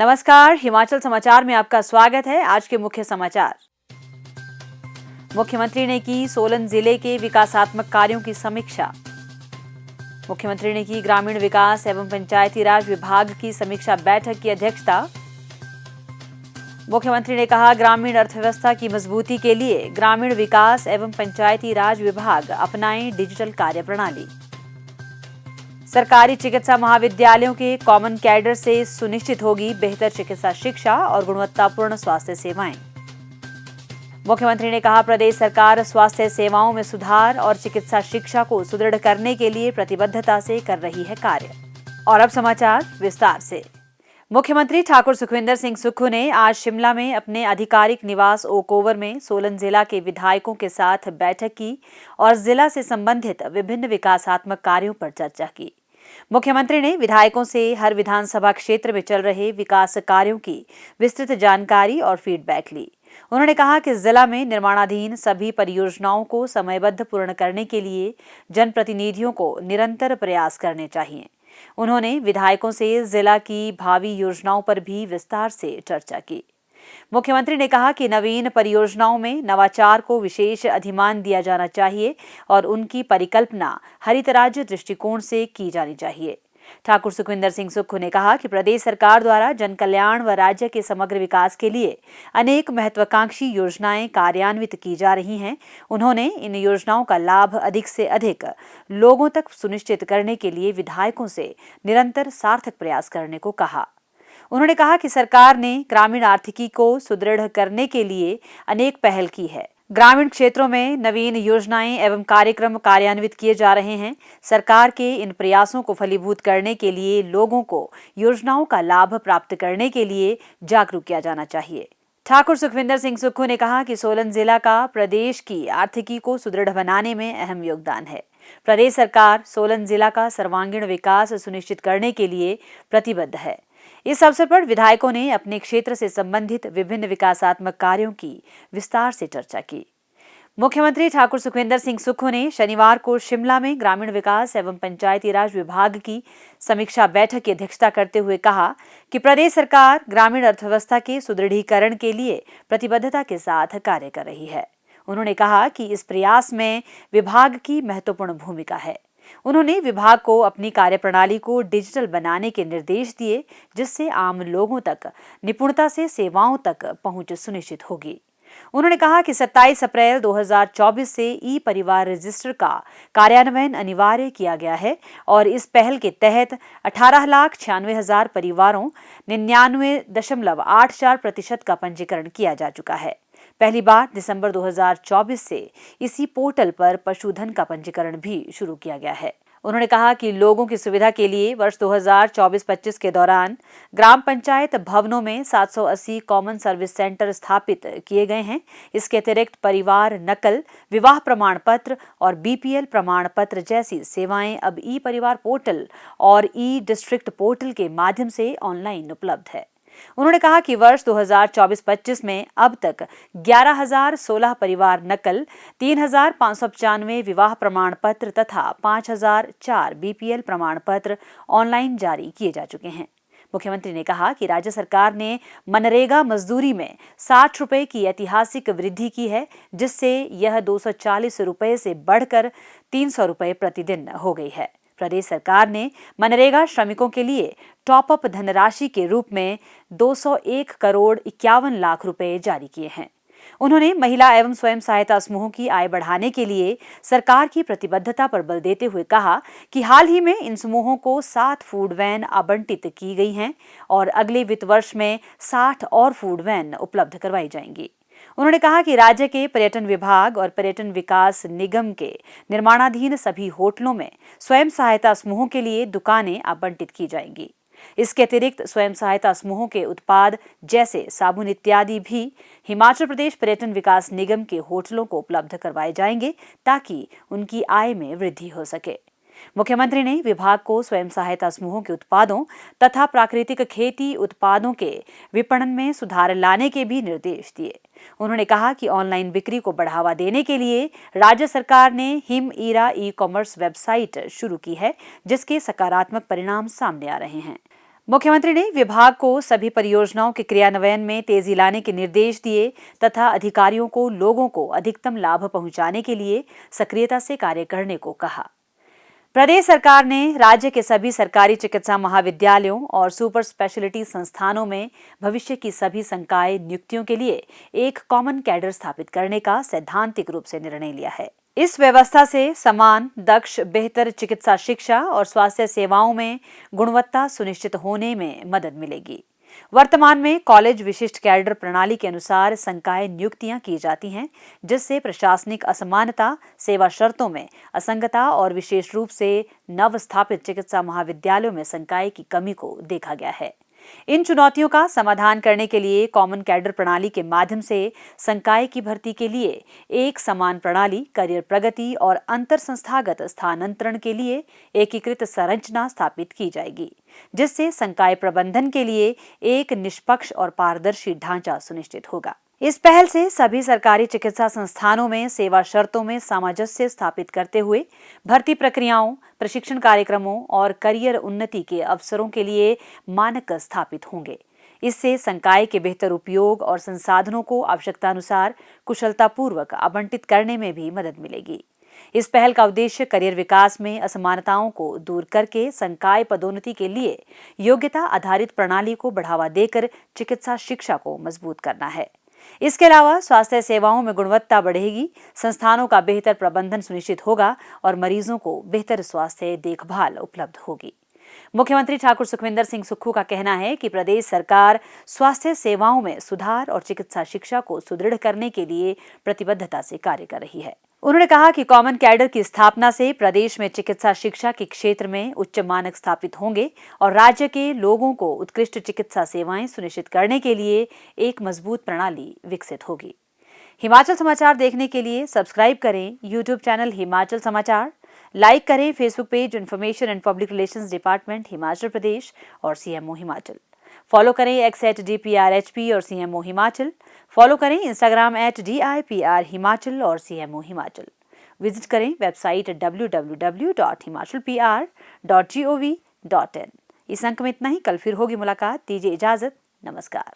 नमस्कार, हिमाचल समाचार में आपका स्वागत है। आज के मुख्य समाचार। मुख्यमंत्री ने की सोलन जिले के विकासात्मक कार्यों की समीक्षा। मुख्यमंत्री ने की ग्रामीण विकास एवं पंचायती राज विभाग की समीक्षा बैठक की अध्यक्षता। मुख्यमंत्री ने कहा, ग्रामीण अर्थव्यवस्था की मजबूती के लिए ग्रामीण विकास एवं पंचायती राज विभाग अपनाएं डिजिटल कार्य प्रणाली। सरकारी चिकित्सा महाविद्यालयों के कॉमन कैडर से सुनिश्चित होगी बेहतर चिकित्सा शिक्षा और गुणवत्तापूर्ण स्वास्थ्य सेवाएं। मुख्यमंत्री ने कहा, प्रदेश सरकार स्वास्थ्य सेवाओं में सुधार और चिकित्सा शिक्षा को सुदृढ़ करने के लिए प्रतिबद्धता से कर रही है कार्य। और अब समाचार विस्तार से। मुख्यमंत्री ठाकुर सुखविंदर सिंह सुक्खू ने आज शिमला में अपने आधिकारिक निवास ओक ओवर में सोलन जिला के विधायकों के साथ बैठक की और जिला से संबंधित विभिन्न विकासात्मक कार्यों पर चर्चा की। मुख्यमंत्री ने विधायकों से हर विधानसभा क्षेत्र में चल रहे विकास कार्यों की विस्तृत जानकारी और फीडबैक ली। उन्होंने कहा कि जिला में निर्माणाधीन सभी परियोजनाओं को समयबद्ध पूर्ण करने के लिए जनप्रतिनिधियों को निरंतर प्रयास करने चाहिए। उन्होंने विधायकों से जिला की भावी योजनाओं पर भी विस्तार से चर्चा की। मुख्यमंत्री ने कहा कि नवीन परियोजनाओं में नवाचार को विशेष अधिमान दिया जाना चाहिए और उनकी परिकल्पना हरित राज्य दृष्टिकोण से की जानी चाहिए। ठाकुर सुखविंदर सिंह सुक्खू ने कहा कि प्रदेश सरकार द्वारा जन कल्याण व राज्य के समग्र विकास के लिए अनेक महत्वाकांक्षी योजनाएं कार्यान्वित की जा रही हैं। उन्होंने इन योजनाओं का लाभ अधिक से अधिक लोगों तक सुनिश्चित करने के लिए विधायकों से निरंतर सार्थक प्रयास करने को कहा। उन्होंने कहा कि सरकार ने ग्रामीण आर्थिकी को सुदृढ़ करने के लिए अनेक पहल की है। ग्रामीण क्षेत्रों में नवीन योजनाएं एवं कार्यक्रम कार्यान्वित किए जा रहे हैं। सरकार के इन प्रयासों को फलीभूत करने के लिए लोगों को योजनाओं का लाभ प्राप्त करने के लिए जागरूक किया जाना चाहिए। ठाकुर सुखविंदर सिंह सुक्खू ने कहा कि सोलन जिला का प्रदेश की आर्थिकी को सुदृढ़ बनाने में अहम योगदान है। प्रदेश सरकार सोलन जिला का सर्वांगीण विकास सुनिश्चित करने के लिए प्रतिबद्ध है। इस अवसर पर विधायकों ने अपने क्षेत्र से संबंधित विभिन्न विकासात्मक कार्यों की विस्तार से चर्चा की। मुख्यमंत्री ठाकुर सुखविंदर सिंह सुक्खू ने शनिवार को शिमला में ग्रामीण विकास एवं पंचायती राज विभाग की समीक्षा बैठक की अध्यक्षता करते हुए कहा कि प्रदेश सरकार ग्रामीण अर्थव्यवस्था के सुदृढ़ीकरण के लिए प्रतिबद्धता के साथ कार्य कर रही है। उन्होंने कहा कि इस प्रयास में विभाग की महत्वपूर्ण भूमिका है। उन्होंने विभाग को अपनी कार्यप्रणाली को डिजिटल बनाने के निर्देश दिए, जिससे आम लोगों तक निपुणता से सेवाओं तक पहुंच सुनिश्चित होगी। उन्होंने कहा कि 27 अप्रैल 2024 से ई परिवार रजिस्टर का कार्यान्वयन अनिवार्य किया गया है और इस पहल के तहत 18,96,000 परिवारों 99.84% का पंजीकरण किया जा चुका है। पहली बार दिसंबर 2024 से इसी पोर्टल पर पशुधन का पंजीकरण भी शुरू किया गया है। उन्होंने कहा कि लोगों की सुविधा के लिए वर्ष 2024-25 के दौरान ग्राम पंचायत भवनों में 780 कॉमन सर्विस सेंटर स्थापित किए गए हैं। इसके अतिरिक्त परिवार नकल, विवाह प्रमाण पत्र और बीपीएल प्रमाण पत्र जैसी सेवाएं अब ई परिवार पोर्टल और ई डिस्ट्रिक्ट पोर्टल के माध्यम से ऑनलाइन उपलब्ध है। उन्होंने कहा कि वर्ष 2024-25 में अब तक 11,016 परिवार नकल, 3,595 विवाह प्रमाण पत्र तथा 5,004 बीपीएल प्रमाण पत्र ऑनलाइन जारी किए जा चुके हैं। मुख्यमंत्री ने कहा कि राज्य सरकार ने मनरेगा मजदूरी में 60 रुपए की ऐतिहासिक वृद्धि की है, जिससे यह 240 रुपए से बढ़कर 300 रुपए प्रतिदिन हो गई है। प्रदेश सरकार ने मनरेगा श्रमिकों के लिए टॉप अप धनराशि के रूप में 201 करोड़ 51 लाख रुपए जारी किए हैं। उन्होंने महिला एवं स्वयं सहायता समूहों की आय बढ़ाने के लिए सरकार की प्रतिबद्धता पर बल देते हुए कहा कि हाल ही में इन समूहों को 7 फूड वैन आवंटित की गई हैं और अगले वित्त वर्ष में 60 और फूड वैन उपलब्ध करवाई जाएंगी। उन्होंने कहा कि राज्य के पर्यटन विभाग और पर्यटन विकास निगम के निर्माणाधीन सभी होटलों में स्वयं सहायता समूहों के लिए दुकानें आवंटित की जाएंगी। इसके अतिरिक्त स्वयं सहायता समूहों के उत्पाद जैसे साबुन इत्यादि भी हिमाचल प्रदेश पर्यटन विकास निगम के होटलों को उपलब्ध करवाए जाएंगे, ताकि उनकी आय में वृद्धि हो सके। मुख्यमंत्री ने विभाग को स्वयं सहायता समूहों के उत्पादों तथा प्राकृतिक खेती उत्पादों के विपणन में सुधार लाने के भी निर्देश दिए। उन्होंने कहा कि ऑनलाइन बिक्री को बढ़ावा देने के लिए राज्य सरकार ने Him Era e commerce website शुरू की है, जिसके सकारात्मक परिणाम सामने आ रहे हैं। मुख्यमंत्री ने विभाग को सभी परियोजनाओं के क्रियान्वयन में तेजी लाने के निर्देश दिए तथा अधिकारियों को लोगों को अधिकतम लाभ पहुंचाने के लिए सक्रियता से कार्य करने को कहा। प्रदेश सरकार ने राज्य के सभी सरकारी चिकित्सा महाविद्यालयों और सुपर स्पेशलिटी संस्थानों में भविष्य की सभी संकाय नियुक्तियों के लिए एक कॉमन कैडर स्थापित करने का सैद्धांतिक रूप से निर्णय लिया है। इस व्यवस्था से समान, दक्ष, बेहतर चिकित्सा शिक्षा और स्वास्थ्य सेवाओं में गुणवत्ता सुनिश्चित होने में मदद मिलेगी। वर्तमान में कॉलेज विशिष्ट कैडर प्रणाली के अनुसार संकाय नियुक्तियां की जाती हैं, जिससे प्रशासनिक असमानता, सेवा शर्तों में असंगतता और विशेष रूप से नव स्थापित चिकित्सा महाविद्यालयों में संकाय की कमी को देखा गया है। इन चुनौतियों का समाधान करने के लिए कॉमन कैडर प्रणाली के माध्यम से संकाय की भर्ती के लिए एक समान प्रणाली, करियर प्रगति और अंतर संस्थागत स्थानांतरण के लिए एकीकृत संरचना स्थापित की जाएगी, जिससे संकाय प्रबंधन के लिए एक निष्पक्ष और पारदर्शी ढांचा सुनिश्चित होगा। इस पहल से सभी सरकारी चिकित्सा संस्थानों में सेवा शर्तों में सामंजस्य स्थापित करते हुए भर्ती प्रक्रियाओं, प्रशिक्षण कार्यक्रमों और करियर उन्नति के अवसरों के लिए मानक स्थापित होंगे। इससे संकाय के बेहतर उपयोग और संसाधनों को आवश्यकतानुसार कुशलतापूर्वक आवंटित करने में भी मदद मिलेगी। इस पहल का उद्देश्य करियर विकास में असमानताओं को दूर करके संकाय पदोन्नति के लिए योग्यता आधारित प्रणाली को बढ़ावा देकर चिकित्सा शिक्षा को मजबूत करना है। इसके अलावा स्वास्थ्य सेवाओं में गुणवत्ता बढ़ेगी, संस्थानों का बेहतर प्रबंधन सुनिश्चित होगा और मरीजों को बेहतर स्वास्थ्य देखभाल उपलब्ध होगी। मुख्यमंत्री ठाकुर सुखविंदर सिंह सुक्खू का कहना है कि प्रदेश सरकार स्वास्थ्य सेवाओं में सुधार और चिकित्सा शिक्षा को सुदृढ़ करने के लिए प्रतिबद्धता से कार्य कर रही है। उन्होंने कहा कि कॉमन कैडर की स्थापना से प्रदेश में चिकित्सा शिक्षा के क्षेत्र में उच्च मानक स्थापित होंगे और राज्य के लोगों को उत्कृष्ट चिकित्सा सेवाएं सुनिश्चित करने के लिए एक मजबूत प्रणाली विकसित होगी। हिमाचल समाचार देखने के लिए सब्सक्राइब करें यूट्यूब चैनल हिमाचल समाचार, लाइक करें Facebook page information and public relations department Himachal Pradesh और सीएमओ हिमाचल। फॉलो करें x@DPRHP और CMO हिमाचल। फॉलो करें इंस्टाग्राम @DIPR हिमाचल और CMO हिमाचल। विजिट करें वेबसाइट www.himachalpr.gov.in। इस अंक में इतना ही। कल फिर होगी मुलाकात। दीजिए इजाजत। नमस्कार।